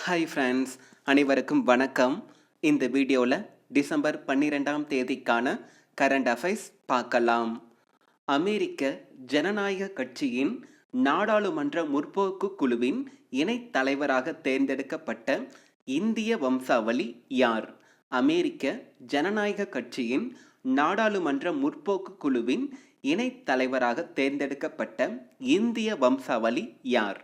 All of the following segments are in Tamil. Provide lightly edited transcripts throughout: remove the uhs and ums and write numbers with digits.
ஹாய் ஃப்ரெண்ட்ஸ், அனைவருக்கும் வணக்கம். இந்த வீடியோவில் டிசம்பர் 12ஆம் தேதிக்கான கரண்ட் அஃபைர்ஸ் பார்க்கலாம். அமெரிக்க ஜனநாயக கட்சியின் நாடாளுமன்ற முற்போக்கு குழுவின் இணைத் தலைவராக தேர்ந்தெடுக்கப்பட்ட இந்திய வம்சாவளி யார்? அமெரிக்க ஜனநாயக கட்சியின் நாடாளுமன்ற முற்போக்கு குழுவின் இணைத் தலைவராக தேர்ந்தெடுக்கப்பட்ட இந்திய வம்சாவளி யார்?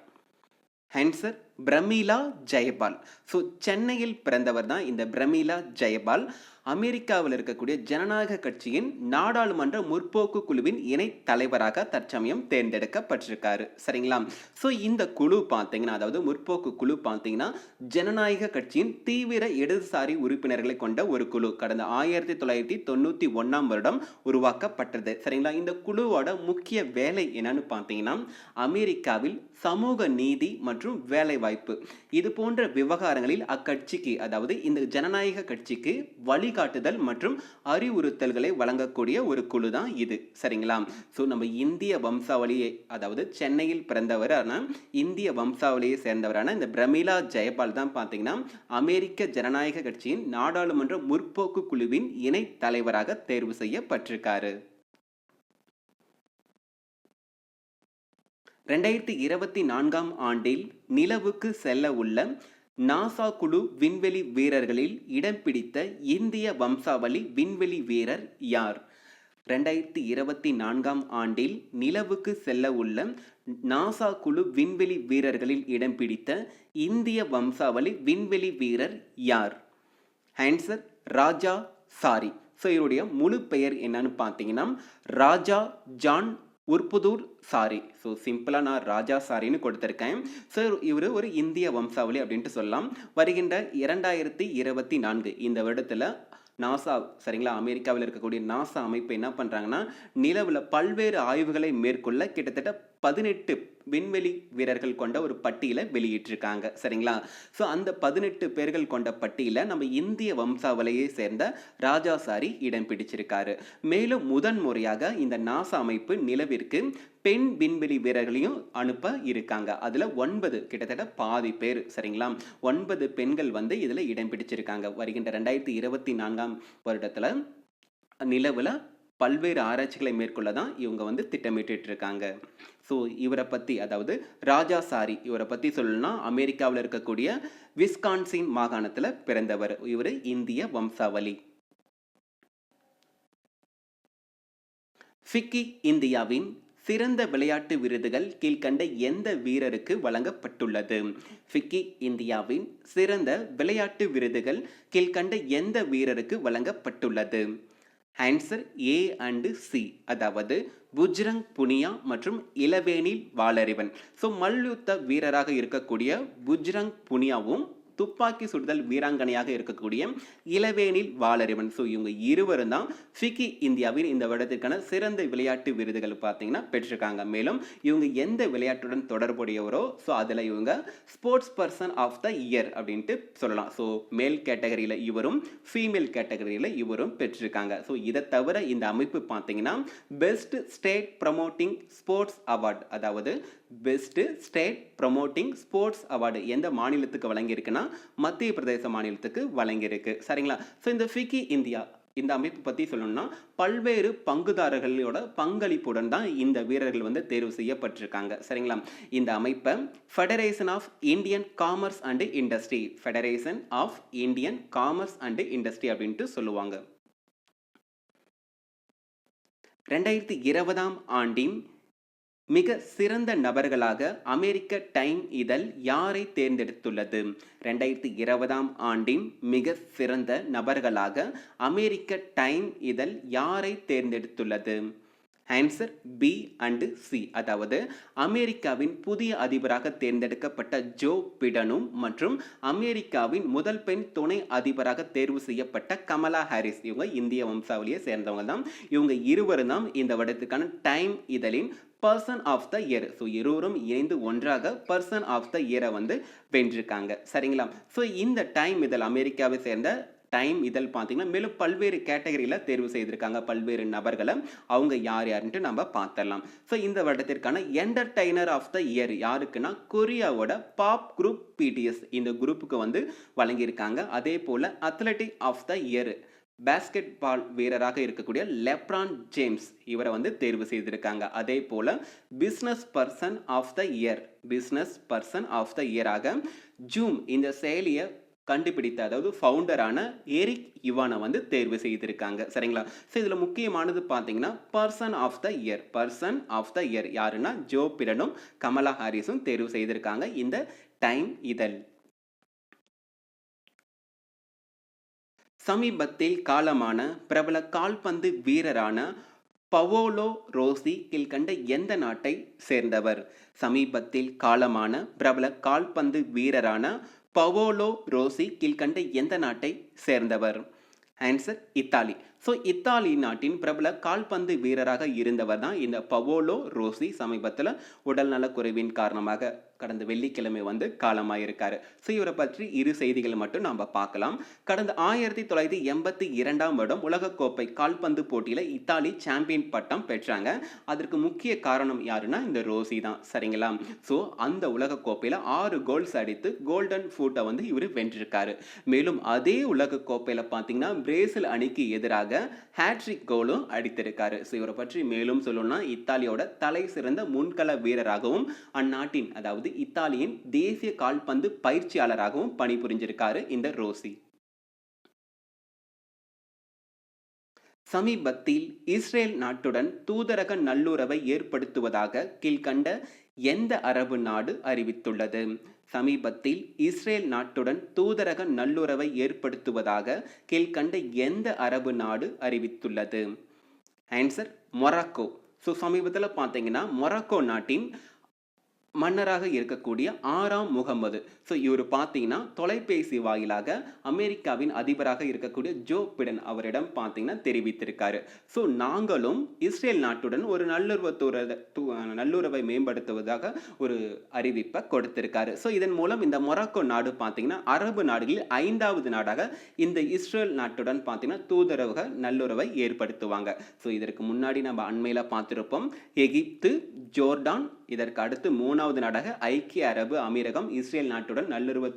ஆன்சர் பிரமீளா ஜெயபால். ஸோ சென்னையில் பிறந்தவர் தான் இந்த பிரமீளா ஜெயபால். அமெரிக்காவில் இருக்கக்கூடிய ஜனநாயக கட்சியின் நாடாளுமன்ற முற்போக்கு குழுவின் இணை தலைவராக தற்சமயம் தேர்ந்தெடுக்கப்பட்டிருக்காரு. சரிங்களா? ஸோ இந்த குழு பார்த்தீங்கன்னா, அதாவது முற்போக்கு குழு பார்த்தீங்கன்னா, ஜனநாயக கட்சியின் தீவிர இடதுசாரி உறுப்பினர்களை கொண்ட ஒரு குழு. கடந்த 1991ஆம் வருடம் உருவாக்கப்பட்டது. சரிங்களா? இந்த குழுவோட முக்கிய வேலை என்னன்னு பார்த்தீங்கன்னா, அமெரிக்காவில் சமூக நீதி மற்றும் வேலை வாய்ப்பு இது போன்ற விவகாரங்களில் அக்கட்சிக்கு, அதாவது இந்த ஜனநாயக கட்சிக்கு வழிகாட்டுதல் மற்றும் அறிவுறுத்தல்களை வழங்கக்கூடிய ஒரு குழு தான் இது. சரிங்களா? ஸோ நம்ம இந்திய வம்சாவளியை, அதாவது சென்னையில் பிறந்தவரான இந்திய வம்சாவளியை சேர்ந்தவரான இந்த பிரமீளா ஜெயபால் தான் பார்த்தீங்கன்னா அமெரிக்க ஜனநாயக கட்சியின் நாடாளுமன்ற முற்போக்கு குழுவின் இணை தலைவராக தேர்வு செய்யப்பட்டிருக்காரு. 2024ஆம் ஆண்டில் நிலவுக்கு செல்ல உள்ள நாசா குழு விண்வெளி வீரர்களில் இடம் பிடித்த இந்திய வம்சாவளி விண்வெளி வீரர் யார்? 2024ஆம் ஆண்டில் நிலவுக்கு செல்ல உள்ள நாசா குழு விண்வெளி வீரர்களில் இடம் பிடித்த இந்திய வம்சாவளி விண்வெளி வீரர் யார்? ஆன்சர் ராஜா சாரி. ஸோ இவருடைய முழு பெயர் என்னன்னு பார்த்தீங்கன்னா ராஜா ஜான் உர்புதூர் சாரி. ஸோ சிம்பிளாக நான் ராஜா சாரின்னு கொடுத்துருக்கேன். ஸோ இவர் ஒரு இந்திய வம்சாவளி அப்படின்ட்டு சொல்லலாம். வருகின்ற 2024 இந்த வருடத்தில் நாசா, சரிங்களா, அமெரிக்காவில் இருக்கக்கூடிய நாசா அமைப்பு என்ன பண்ணுறாங்கன்னா, நிலவில் பல்வேறு ஆய்வுகளை மேற்கொள்ள கிட்டத்தட்ட 18 விண்வெளி வீரர்கள் கொண்ட ஒரு பட்டியலை வெளியிட்டிருக்காங்க. சரிங்களா? ஸோ அந்த 18 பேர்கள் கொண்ட பட்டியலில் நம்ம இந்திய வம்சாவளியை சேர்ந்த ராஜா சாரி இடம் பிடிச்சிருக்காரு. மேலும் முதன் முறையாக இந்த நாசா அமைப்பு நிலவிற்கு பெண் விண்வெளி வீரர்களையும் அனுப்ப இருக்காங்க. அதில் 9, கிட்டத்தட்ட பாதி பேர், சரிங்களா, 9 பெண்கள் வந்து இதில் இடம் பிடிச்சிருக்காங்க. வருகின்ற 2024ஆம் வருடத்தில் நிலவில் பல்வேறு ஆராய்ச்சிகளை மேற்கொள்ள தான் இவங்க வந்து திட்டமிட்டு இருக்காங்க. ஸோ இவரை பற்றி, அதாவது ராஜா சாரி, இவரை பற்றி சொல்லணும்னா அமெரிக்காவில் இருக்கக்கூடிய விஸ்கான்சின் மாகாணத்தில் பிறந்தவர். இவர் இந்திய வம்சாவளி. ஃபிக்கி இந்தியாவின் சிறந்த விளையாட்டு விருதுகள் கீழ்கண்ட எந்த வீரருக்கு வழங்கப்பட்டுள்ளது? ஃபிக்கி இந்தியாவின் சிறந்த விளையாட்டு விருதுகள் கீழ்கண்ட எந்த வீரருக்கு வழங்கப்பட்டுள்ளது? ஆன்சர் ஏ அண்ட் சி, அதாவது புஜ்ரங் புனியா மற்றும் இளவேனில் வாளறிவன். ஸோ மல்யுத்த வீரராக இருக்கக்கூடிய புஜ்ரங் புனியாவும் துப்பாக்கி சுடுதல் வீராங்கனையாக இருக்கக்கூடிய இளவேனில் வாளறிவன். ஸோ இவங்க இருவரும் தான் ஃபிக்கி இந்தியாவின் இந்த வருடத்திற்கான சிறந்த விளையாட்டு விருதுகள் பார்த்தீங்கன்னா பெற்றிருக்காங்க. மேலும் இவங்க எந்த விளையாட்டுடன் தொடர்புடையவரோ, ஸோ அதில் இவங்க sports person of the year அப்படின்ட்டு சொல்லலாம். ஸோ மேல் கேட்டகரியில் இவரும், ஃபீமேல் கேட்டகரியில் இவரும் பெற்றிருக்காங்க. ஸோ இதை தவிர இந்த அமைப்பு பார்த்தீங்கன்னா best state promoting sports award, அதாவது best state promoting sports award எந்த மாநிலத்துக்கு வழங்கியிருக்குன்னா மத்திய பிரதேச மாநிலத்துக்கு வழங்கியிருக்கு. சரிங்களா? ஸோ இந்த ஃபிக்கி இந்தியா இந்த அமைப்பு பற்றி சொல்லணும்னா பல்வேறு பங்குதாரர்களோட பங்களிப்புடன் தான் இந்த வீரர்கள் வந்து தேர்வு செய்யப்பட்டிருக்காங்க. சரிங்களா? இந்த அமைப்பை federation of Indian commerce and industry, federation of Indian commerce and industry அப்படின்ட்டு சொல்லுவாங்க. 2020ஆம் ஆண்டின் மிக சிறந்த நபர்களாக அமெரிக்க டைம் இதழ் யாரை தேர்ந்தெடுத்துள்ளது? 2020ஆம் ஆண்டின் மிக சிறந்த நபர்களாக அமெரிக்க டைம் இதழ் யாரை தேர்ந்தெடுத்துள்ளது? ஆன்சர் பி அண்ட் சி, அதாவது அமெரிக்காவின் புதிய அதிபராக தேர்ந்தெடுக்கப்பட்ட ஜோ பிடனும் மற்றும் அமெரிக்காவின் முதல் பெண் துணை அதிபராக தேர்வு செய்யப்பட்ட கமலா ஹாரிஸ், இவங்க இந்திய வம்சாவளியை சேர்ந்தவங்க தான். இவங்க இருவரும் தான் இந்த வருடத்துக்கான டைம் இதழின் person of the year. So இருவரும் இணைந்து ஒன்றாக பர்சன் ஆஃப் த இயரை வந்து வென்றிருக்காங்க. சரிங்களா? ஸோ இந்த டைம் இதழ் அமெரிக்காவை சேர்ந்த டைம் இதழ் பார்த்தீங்கன்னா மேலும் பல்வேறு கேட்டகரியில் தேர்வு செய்திருக்காங்க பல்வேறு நபர்களை. அவங்க யார் யாருன்ட்டு நம்ம பார்த்துடலாம். ஸோ இந்த வருடத்திற்கான என்டர்டைனர் ஆஃப் த இயர் யாருக்குன்னா கொரியாவோட பாப் குரூப் பிடிஎஸ் இந்த குரூப்புக்கு வந்து வழங்கியிருக்காங்க. அதே போல் athletic of the year basketball வீரராக இருக்கக்கூடிய லெப்ரான் ஜேம்ஸ் இவரை வந்து தேர்வு செய்திருக்காங்க. அதே போல பிஸ்னஸ் பர்சன் ஆஃப் த இயராக ஜூம் இந்த செயலியை கண்டுபிடித்த அதாவது ஃபவுண்டரான எரிக் யுவானை வந்து தேர்வு செய்திருக்காங்க. சரிங்களா? ஸோ இதில் முக்கியமானது பார்த்தீங்கன்னா பர்சன் ஆஃப் த இயர் யாருன்னா ஜோ பிடனும் கமலா ஹாரிஸும் தேர்வு செய்திருக்காங்க இந்த டைம் இதழ். சமீபத்தில் காலமான பிரபல கால்பந்து வீரரான பவோலோ ரோசி கீழ்கண்ட எந்த நாட்டை சேர்ந்தவர்? சமீபத்தில் காலமான பிரபல கால்பந்து வீரரான பவோலோ ரோசி கீழ்கண்ட எந்த நாட்டை சேர்ந்தவர்? Answer Italy. ஸோ இத்தாலி நாட்டின் பிரபல கால்பந்து வீரராக இருந்தவர் தான் இந்த பவோலோ ரோசி. சமீபத்தில் உடல்நலக்குறைவின் காரணமாக கடந்த வெள்ளிக்கிழமை வந்து காலமாயிருக்காரு. ஸோ இவரை பற்றி இரு செய்திகள் மட்டும் நாம் பார்க்கலாம். கடந்த 1982 வருடம் உலகக்கோப்பை கால்பந்து போட்டியில் இத்தாலி சாம்பியன் பட்டம் பெற்றாங்க. அதற்கு முக்கிய காரணம் யாருன்னா இந்த ரோசி தான். சரிங்களா? ஸோ அந்த உலகக்கோப்பையில் 6 கோல்ஸ் அடித்து கோல்டன் ஃபூட்டை வந்து இவர் வென்றிருக்காரு. மேலும் அதே உலகக்கோப்பையில் பார்த்தீங்கன்னா பிரேசில் அணிக்கு எதிராக ஹேட்ரிக் கோலும் அடித்திருக்காரு. ஸோ இவரை பற்றி மேலும் சொல்லணும்னா இத்தாலியோட தலை சிறந்த முன்கள வீரராகவும் அந்நாட்டின் அதாவது இத்தாலியின் தேசிய கால்பந்து பயிற்சியாளராகவும் பணிபுரிஞ்சிருக்காரு இந்த ரோசி. சமீபத்தில் இஸ்ரேல் நாட்டுடன் தூதரக நல்லுறவை ஏற்படுத்துவதாக கீழ்கண்ட எந்த அரபு நாடு அறிவித்துள்ளது? சமீபத்தில் இஸ்ரேல் நாட்டுடன் தூதரக நல்லுறவை ஏற்படுத்துவதாக கீழ்கண்ட எந்த அரபு நாடு அறிவித்துள்ளது? Answer Morocco. ஸோ சமீபத்தில் பார்த்தீங்கன்னா மொராக்கோ நாட்டின் மன்னராக இருக்கக்கூடிய 6ஆம் முகமது. ஸோ இவர் பார்த்தீங்கன்னா தொலைபேசி வாயிலாக அமெரிக்காவின் அதிபராக இருக்கக்கூடிய ஜோ பிடன் அவரிடம் பார்த்தீங்கன்னா தெரிவித்திருக்காரு. ஸோ நாங்களும் இஸ்ரேல் நாட்டுடன் ஒரு நல்லுறவை மேம்படுத்துவதாக ஒரு அறிவிப்பை கொடுத்திருக்காரு. ஸோ இதன் மூலம் இந்த மொராக்கோ நாடு பார்த்தீங்கன்னா அரபு நாடுகளில் 5வது நாடாக இந்த இஸ்ரேல் நாட்டுடன் பார்த்தீங்கன்னா தூதரக நல்லுறவை ஏற்படுத்துவாங்க. ஸோ இதற்கு முன்னாடி நம்ம அண்மையில் பார்த்திருப்போம் எகிப்து, ஜோர்டான், இதற்கு அடுத்து 3வது நாடாக ஐக்கிய அரபு அமீரகம் இஸ்ரேல் நாட்டுடன் நல்லுறவு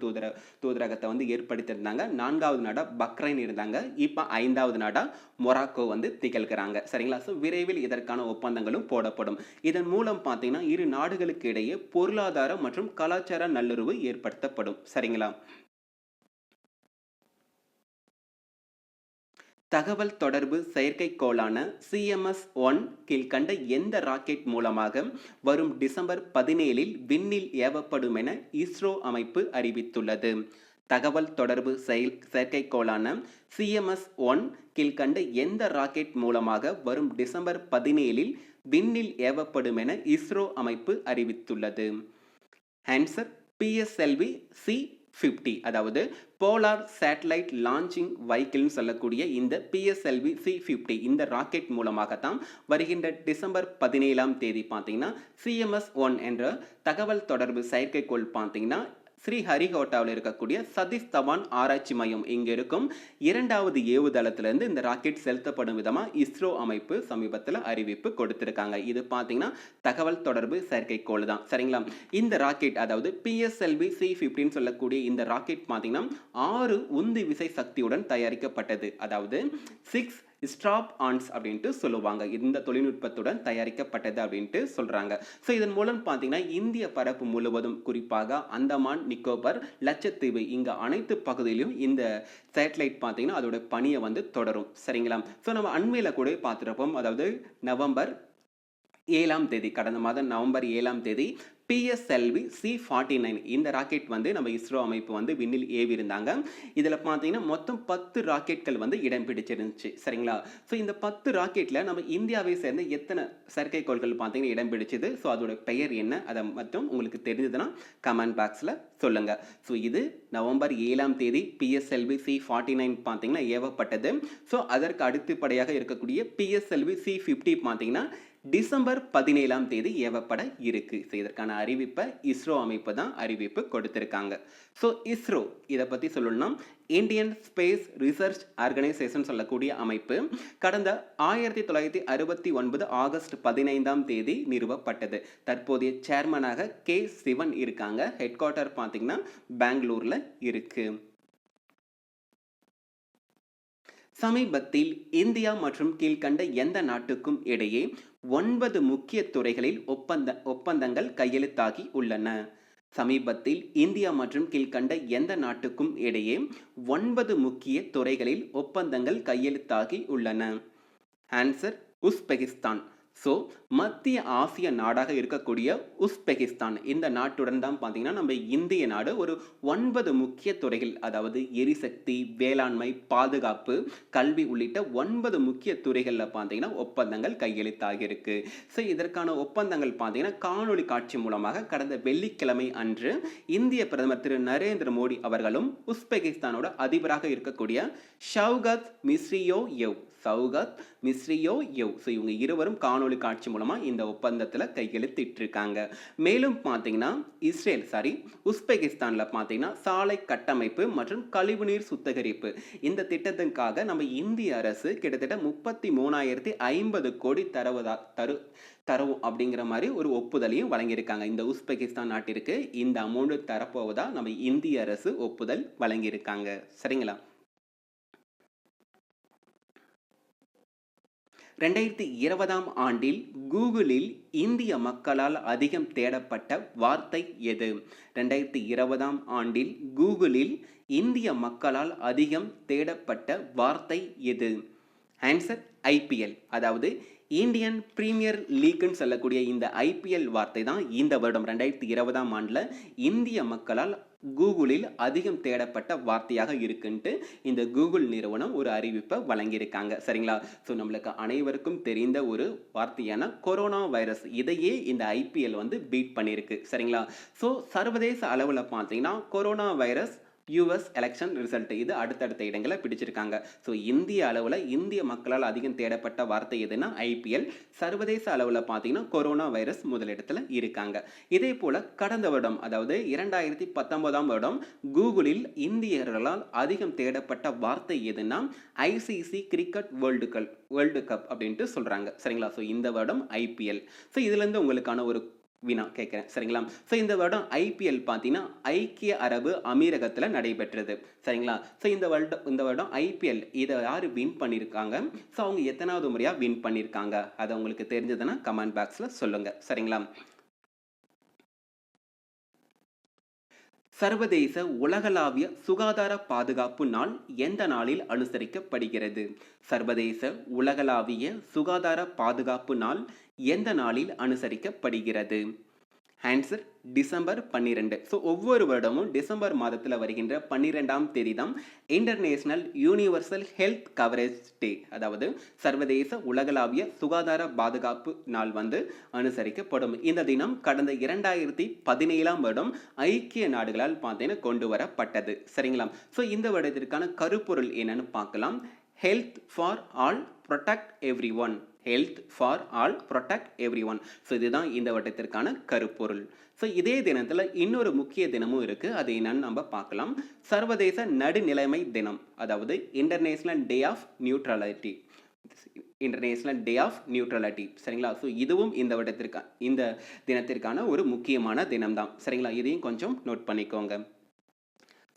தூதரகத்தை வந்து ஏற்படுத்தியிருந்தாங்க. 4வது நாடா பக்ரைன் இருந்தாங்க. இப்போ 5வது நாடா மொராக்கோ வந்து திகழ்கிறாங்க. சரிங்களா? ஸோ விரைவில் இதற்கான ஒப்பந்தங்களும் போடப்படும். இதன் மூலம் பார்த்தீங்கன்னா இரு நாடுகளுக்கு இடையே பொருளாதார மற்றும் கலாச்சார நல்லுறவு ஏற்படுத்தப்படும். சரிங்களா? தகவல் தொடர்பு செயற்கைக்கோளான CMS-1 கீழ்கண்ட எந்த ராக்கெட் மூலமாக வரும் டிசம்பர் 17 விண்ணில் ஏவப்படும் என இஸ்ரோ அமைப்பு அறிவித்துள்ளது? தகவல் தொடர்பு செயற்கைக்கோளான CMS-1 கீழ்கண்ட எந்த ராக்கெட் மூலமாக வரும் டிசம்பர் 17 விண்ணில் ஏவப்படும் என இஸ்ரோ அமைப்பு அறிவித்துள்ளது? ஆன்சர் PSLV-C50 அதாவது போலார் சேட்டலைட் லான்ச்சிங் வெஹிக்கிள்னு சொல்லக்கூடிய இந்த PSLV-C50 இந்த ராக்கெட் மூலமாகத்தான் வருகின்ற டிசம்பர் 17 பார்த்தீங்கன்னா CMS-1 என்ற தகவல் தொடர்பு செயற்கைக்கோள் பார்த்தீங்கன்னா ஸ்ரீஹரிகோட்டாவில் இருக்கக்கூடிய சதீஷ் தவான் ஆராய்ச்சி மையம் இங்கே இருக்கும் 2வது ஏவுதளத்திலிருந்து இந்த ராக்கெட் செலுத்தப்படும் விதமாக இஸ்ரோ அமைப்பு சமீபத்தில் அறிவிப்பு கொடுத்திருக்காங்க. இது பார்த்தீங்கன்னா தகவல் தொடர்பு செயற்கைக்கோள் தான். சரிங்களா? இந்த ராக்கெட் அதாவது PSLV-C50 சொல்லக்கூடிய இந்த ராக்கெட் பார்த்தீங்கன்னா 6 உந்து விசை சக்தியுடன் தயாரிக்கப்பட்டது. அதாவது 6 ஸ்ட்ராப் ஆன்ஸ் அப்படின்ட்டு சொல்லுவாங்க. இந்த தொழில்நுட்பத்துடன் தயாரிக்கப்பட்டது அப்படின்ட்டு சொல்றாங்க. ஸோ இதன் மூலம் பார்த்தீங்கன்னா இந்திய பரப்பு முழுவதும் குறிப்பாக அந்தமான், நிக்கோபர், லட்சத்தீவு இங்க அனைத்து பகுதியிலும் இந்த சேட்டலைட் பார்த்தீங்கன்னா அதோட பணியை வந்து தொடரும். சரிங்களா? ஸோ நம்ம அண்மையில் கூட பார்த்துருப்போம். அதாவது நவம்பர் 7 கடந்த மாதம் நவம்பர் 7 PSLV-C49 இந்த ராக்கெட் வந்து நம்ம இஸ்ரோ அமைப்பு வந்து விண்ணில் ஏவி இருந்தாங்க. இதில் பார்த்தீங்கன்னா மொத்தம் 10 ராக்கெட்கள் வந்து இடம் பிடிச்சிருந்துச்சு. சரிங்களா? ஸோ இந்த 10 ராக்கெட்டில் நம்ம இந்தியாவை சேர்ந்த எத்தனை செயற்கைக்கோள்கள் பார்த்தீங்கன்னா இடம் பிடிச்சது? ஸோ அதோட பெயர் என்ன? அதை மட்டும் உங்களுக்கு தெரிஞ்சதுன்னா கமெண்ட் பாக்ஸில் சொல்லுங்க. ஸோ இது நவம்பர் 7 PSLV-C49 பார்த்தீங்கன்னா ஏவப்பட்டது. ஸோ அதற்கு அடுத்தபடியாக இருக்கக்கூடிய PSLV-C50 பார்த்தீங்கன்னா டிசம்பர் 17ஆம் தேதி ஏவப்பட இருக்கு. ஸோ இதற்கான அறிவிப்பை இஸ்ரோ அமைப்பு தான் அறிவிப்பு கொடுத்திருக்காங்க. ஸோ இஸ்ரோ இதை பற்றி சொல்லணும்னா இந்தியன் ஸ்பேஸ் ரிசர்ச் ஆர்கனைசேஷன் சொல்லக்கூடிய அமைப்பு கடந்த 1969 ஆகஸ்ட் 15ஆம் தேதி நிறுவப்பட்டது. தற்போதைய சேர்மனாக கே சிவன் இருக்காங்க. ஹெட் குவார்ட்டர் பார்த்தீங்கன்னா பெங்களூர்ல இருக்கு. சமீபத்தில் இந்தியா மற்றும் கீழ்கண்ட எந்த நாட்டுக்கும் இடையே 9 முக்கிய துறைகளில் ஒப்பந்தங்கள் கையெழுத்தாகி உள்ளன? சமீபத்தில் இந்தியா மற்றும் கீழ்கண்ட எந்த நாட்டுக்கும் இடையே 9 முக்கிய துறைகளில் ஒப்பந்தங்கள் கையெழுத்தாகி உள்ளன? Answer Uzbekistan. ஸோ மத்திய ஆசிய நாடாக இருக்கக்கூடிய உஸ்பெகிஸ்தான் இந்த நாட்டுடன் தான் பார்த்தீங்கன்னா நம்ம இந்திய நாடு ஒரு 9 முக்கிய துறைகள், அதாவது எரிசக்தி, வேளாண்மை, பாதுகாப்பு, கல்வி உள்ளிட்ட 9 முக்கிய துறைகளில் பார்த்தீங்கன்னா ஒப்பந்தங்கள் கையெழுத்தாகி இருக்கு. ஸோ இதற்கான ஒப்பந்தங்கள் பார்த்தீங்கன்னா காணொலி காட்சி மூலமாக கடந்த வெள்ளிக்கிழமை அன்று இந்திய பிரதமர் திரு நரேந்திர மோடி அவர்களும் உஸ்பெகிஸ்தானோட அதிபராக இருக்கக்கூடிய ஷவுகத் மிர்சியோயெவ் ஸோ இவங்க இருவரும் காணொலி காட்சி மூலமா இந்த ஒப்பந்தத்தில் கையெழுத்திட்டு இருக்காங்க. மேலும் பார்த்தீங்கன்னா உஸ்பெகிஸ்தான்ல பார்த்தீங்கன்னா சாலை கட்டமைப்பு மற்றும் கழிவுநீர் சுத்திகரிப்பு இந்த திட்டத்திற்காக நம்ம இந்திய அரசு கிட்டத்தட்ட 33,050 கோடி தரவும் அப்படிங்கிற மாதிரி ஒரு ஒப்புதலையும் வழங்கியிருக்காங்க. இந்த உஸ்பெகிஸ்தான் நாட்டிற்கு இந்த அமௌண்ட் தரப்போவதா நம்ம இந்திய அரசு ஒப்புதல் வழங்கியிருக்காங்க. சரிங்களா? 2020ஆம் ஆண்டில் கூகுளில் இந்திய மக்களால் அதிகம் தேடப்பட்ட வார்த்தை எது? 2020ஆம் ஆண்டில் கூகுளில் இந்திய மக்களால் அதிகம் தேடப்பட்ட வார்த்தை எது? Answer IPL. அதாவது இந்தியன் பிரீமியர் லீக்னு சொல்லக்கூடிய இந்த ஐபிஎல் வார்த்தை தான் இந்த வருடம் 2020ஆம் ஆண்டில் இந்திய மக்களால் கூகுளில் அதிகம் தேடப்பட்ட வார்த்தையாக இருக்குன்ட்டு இந்த கூகுள் நிறுவனம் ஒரு அறிவிப்பை வழங்கியிருக்காங்க. சரிங்களா? ஸோ நம்மளுக்கு அனைவருக்கும் தெரிந்த ஒரு வார்த்தையான கொரோனா வைரஸ் இதையே இந்த ஐபிஎல் பீட் பண்ணியிருக்கு. சரிங்களா? ஸோ சர்வதேச அளவில் பார்த்தீங்கன்னா corona virus US election result இது அடுத்தடுத்த இடங்களை பிடிச்சிருக்காங்க. ஸோ இந்திய அளவில் இந்திய மக்களால் அதிகம் தேடப்பட்ட வார்த்தை எதுனா ஐபிஎல். சர்வதேச அளவில் பார்த்தீங்கன்னா கொரோனா வைரஸ் முதலிடத்தில் இருக்காங்க. இதே போல கடந்த வருடம், அதாவது 2019ஆம் வருடம் கூகுளில் இந்தியர்களால் அதிகம் தேடப்பட்ட வார்த்தை எதுனா ஐசிசி கிரிக்கெட் வேர்ல்டு கப் அப்படின்ட்டு சொல்றாங்க. சரிங்களா? ஸோ இந்த வருடம் ஐபிஎல். ஸோ இதுல இருந்து உங்களுக்கான ஒரு வினா கேட்குறேன். சரிங்களா? ஸோ இந்த வருடம் ஐபிஎல் பார்த்தீங்கன்னா ஐக்கிய அரபு அமீரகத்தில் நடைபெற்றது. சரிங்களா? ஸோ இந்த வருடம் ஐபிஎல் இதை யார் வின் பண்ணியிருக்காங்க? ஸோ அவங்க எத்தனாவது முறையாக வின் பண்ணியிருக்காங்க? அதை உங்களுக்கு தெரிஞ்சதுன்னா கமெண்ட் பாக்ஸில் சொல்லுங்கள். சரிங்களா? சர்வதேச உலகளாவிய சுகாதார பாதுகாப்பு நாள் எந்த நாளில் அனுசரிக்கப்படுகிறது? சர்வதேச உலகளாவிய சுகாதார பாதுகாப்பு நாள் எந்த நாளில் அனுசரிக்கப்படுகிறது? Answer December 12. ஸோ ஒவ்வொரு வருடமும் டிசம்பர் மாதத்தில் வருகின்ற 12ஆம் தேதி தான் இன்டர்நேஷனல் யூனிவர்சல் ஹெல்த் கவரேஜ் டே, அதாவது சர்வதேச உலகளாவிய சுகாதார பாதுகாப்பு நாள் அனுசரிக்கப்படும். இந்த தினம் கடந்த 2017ஆம் வருடம் ஐக்கிய நாடுகளால் பார்த்தீங்கன்னா கொண்டு வரப்பட்டது. சரிங்களா? ஸோ இந்த வருடத்திற்கான கருப்பொருள் என்னன்னு பார்க்கலாம். Health for all, protect every one. Health for all, protect every one. So இதுதான் இந்த வட்டத்திற்கான கருப்பொருள். ஸோ இதே தினத்தில் இன்னொரு முக்கிய தினமும் இருக்குது. அது என்னன்னு நம்ம பார்க்கலாம். சர்வதேச நடுநிலைமை தினம், அதாவது இன்டர்நேஷனல் டே ஆஃப் நியூட்ரலிட்டி. சரிங்களா? ஸோ இதுவும் இந்த தினத்திற்கான ஒரு முக்கியமான தினம் தான். சரிங்களா? இதையும் கொஞ்சம் நோட் பண்ணிக்கோங்க.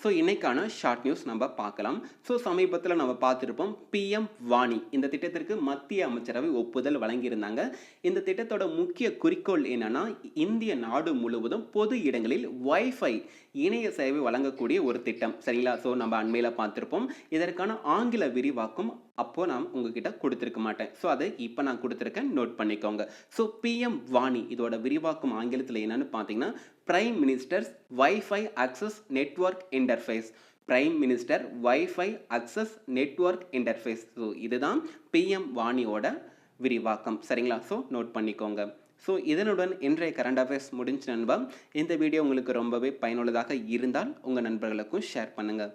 ஸோ இன்னைக்கான ஷார்ட் நியூஸ் நம்ம பார்க்கலாம். ஸோ சமீபத்தில் நம்ம பார்த்துருப்போம் பிஎம் வாணி இந்த திட்டத்திற்கு மத்திய அமைச்சரவை ஒப்புதல் வழங்கியிருந்தாங்க. இந்த திட்டத்தோட முக்கிய குறிக்கோள் என்னன்னா இந்திய நாடு முழுவதும் பொது இடங்களில் வைஃபை இணைய சேவை வழங்கக்கூடிய ஒரு திட்டம். சரிங்களா? ஸோ நம்ம அண்மையில் பார்த்துருப்போம். இதற்கான ஆங்கில விரிவாக்கம் அப்போ நான் உங்ககிட்ட கொடுத்துருக்க மாட்டேன். ஸோ அதை இப்போ நான் கொடுத்துருக்கேன், நோட் பண்ணிக்கோங்க. ஸோ பிஎம் வாணி இதோட விரிவாக்கம் ஆங்கிலத்தில் என்னன்னு பார்த்தீங்கன்னா prime ministers wifi access network interface. Prime minister wifi access network interface. So இதுதான் பிஎம் வாணியோட விரிவாக்கம். சரிங்களா? ஸோ நோட் பண்ணிக்கோங்க. ஸோ இதனுடன் இன்றைய கரண்ட் அஃபேர்ஸ் முடிஞ்ச நண்பா. இந்த வீடியோ உங்களுக்கு ரொம்பவே பயனுள்ளதாக இருந்தால் உங்கள் நண்பர்களுக்கும் ஷேர் பண்ணுங்கள்.